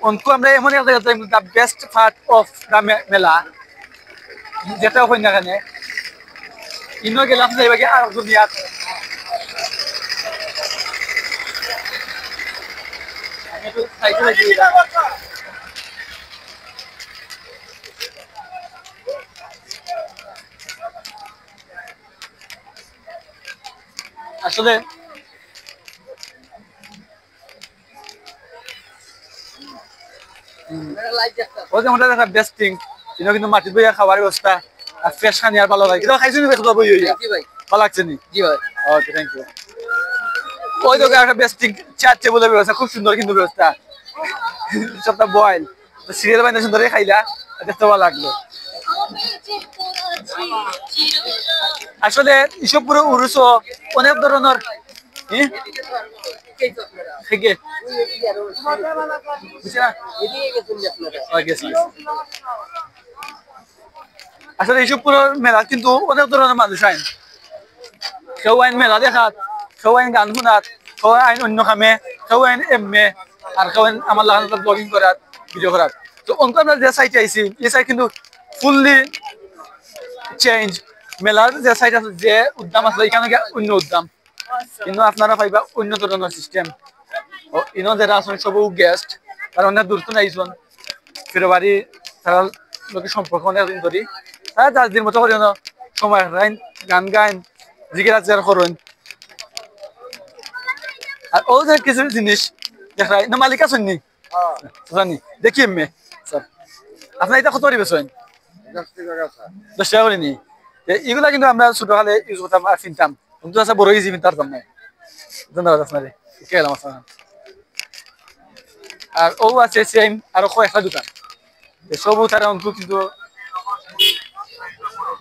অঙ্কু আমরা এমন একটা জায়গা the best part of the মেলা যেটা হয় না কেন ইনো গেলাম যে এবারে আর দুনিয়া আমি একটু সাইকেলে গিয়ে আসলে ওই যে আমাদের একটা বেস্ট থিং ইনো কিন্তু মাটির বইয়া খাবার ব্যবস্থা আর ফ্রেশ খানি আর ভালো লাগে কিন্তু খাইছো নি বেশ বই হইয়া ভালো লাগছে নি জি ভাই ওকে থ্যাংক ইউ ওই তো একটা বেস্ট থিং চার টেবিলের ব্যবস্থা খুব সুন্দর কিন্তু ব্যবস্থা সবটা বয়েল সিরিয়াল বাইনা সুন্দর খাইলা দেখতে ভালো লাগলো আসলে এসব পুরো উরুস অনেক ধরনের থেকে আসলে এইসব পুরো মেলা কিন্তু অনেক ধরনের মানুষ আইন কেউ আইন মেলা দেখাত কেউ আইন গান শুনাত কেউ আইন অন্য কামে কেউ আইন এমএ আর কেউ আইন আমার লাগান ব্লগিং করাত ভিডিও করাত তো অঙ্ক আমরা যে সাইটে আইছি এই সাইট কিন্তু ফুললি চেঞ্জ মেলার যে সাইট আছে যে উদ্যাম আছে এখানে অন্য উদ্যাম কিন্তু আপনারা পাইবা অন্য ধরনের সিস্টেম ইনো যারা আছেন সব গেস্ট আর অনেক দূর তো নাইছেন ফিরবাড়ি তারা লোকের সম্পর্ক অনেক দিন ধরি তারা 10 দিন মতো করে সময় রাইন গান গাইন জিজ্ঞাসা যার করেন আর ও যে কিছু জিনিস দেখাই না মালিক আছেন নি জানি দেখি এমনি স্যার আপনার এটা কত দিবেছেন 10 টাকা করে নি এগুলা কিন্তু আমরা ছোটকালে ইউজ করতাম আর কিনতাম কিন্তু আছে বড় ইজি কিনতে পারতাম না ধন্যবাদ আপনারে কেলাম আসসালাম আর ও আছে সেম আর কয়েকটা দোকান সব তারা অঙ্ক কিন্তু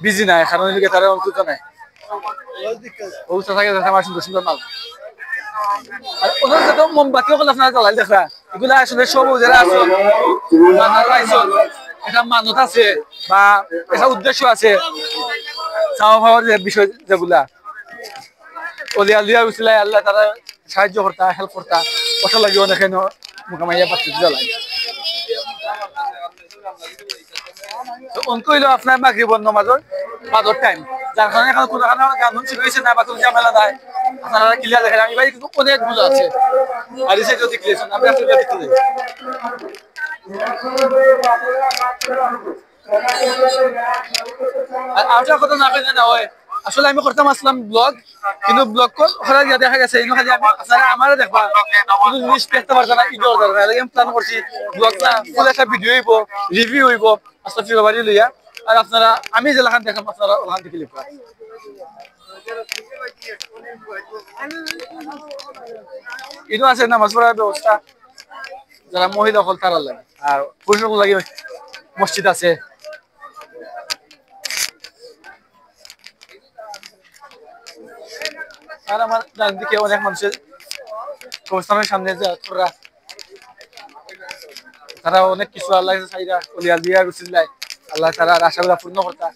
বিজি নাই কারণ তারা অঙ্ক তো নাই ও থাকে আমার সুন্দর সুন্দর মাল আর ওদের সাথে মোমবাতিও কল আপনারা জ্বালাই দেখা এগুলা আসলে সব যারা আছে এটা মানত আছে বা এটা উদ্দেশ্য আছে চাওয়া পাওয়ার যে বিষয় যেগুলা অলিয়া লিয়া উচিলাই আল্লাহ তারা সাহায্য করতা হেল্প করতা কষ্ট লাগে অনেক মোকামাইয়া পাচ্ছি জ্বালাই তো অঙ্ক হইলো আপনার মাগরিবর নামাজের বাদর টাইম যার কারণে এখন কোনো গান শুরু হয়েছে না বা কোনো ঝামেলা নাই আপনারা ক্লিয়ার দেখেন আমি ভাই কিন্তু অনেকগুলো আছে আর এই সাইডে দেখলেছেন আমি আপনাদের দেখতে যাই আর আরেকটা কথা না পেলে না হয় আসলে আমি করতাম আসলাম ব্লগ কিন্তু ব্লগ করার গিয়ে দেখা গেছে এই খালি আপনারা আমারও দেখবা কোনো জিনিস দেখতে পারছে না ইডর দরকার লাগে আমি প্ল্যান করছি ব্লগ না ফুল একটা ভিডিও হইব রিভিউ হইব আস্তে ফিরবাড়ি লইয়া আর আপনারা আমি যে লাখান দেখাম আপনারা ওখান থেকে লিখবা ইনো আছে নামাজ পড়ার ব্যবস্থা যারা মহিলা হল তারা লাগে আর পুরুষ লাগে মসজিদ আছে আর আমার ডান দিকে অনেক মানুষের কবরস্থানের সামনে যে তারা অনেক কিছু আল্লাহ চাইরা অলিয়া দিয়া রুসিল্লাই আল্লাহ তারা আশাগুলা পূর্ণ করতা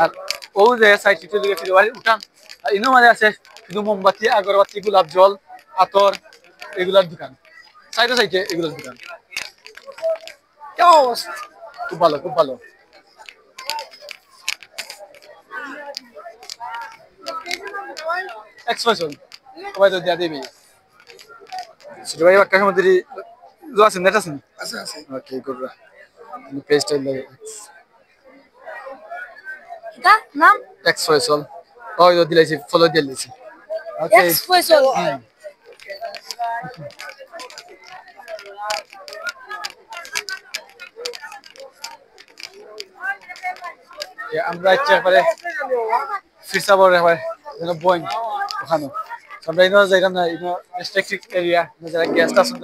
আর ও যে সাইটে দিকে ফিরে উঠান আর ইনো মানে আছে শুধু মোমবাতি আগরবাতি গোলাপ জল আতর এগুলার দোকান সাইডে সাইডে এগুলোর দোকান খুব ভালো খুব ভালো এক্সপ্রেশন সবাই তো দিয়া দিবি ছোট ভাই একটা সময় দিদি আছে নেট আছে আছে আছে ওকে করবা পেজটা লাগে এটা নাম এক্সপ্রেশন ওই তো দিলাইছি ফলো দিয়ে দিলাইছি ওকে এক্সপ্রেশন আমরা ইচ্ছা করে ফিরসা বড় হয় যেন বইন ওখানে আমরা ইনো জায়গা না ইনো রেস্ট্রিক্টেড এরিয়া যারা গেস্ট আসুন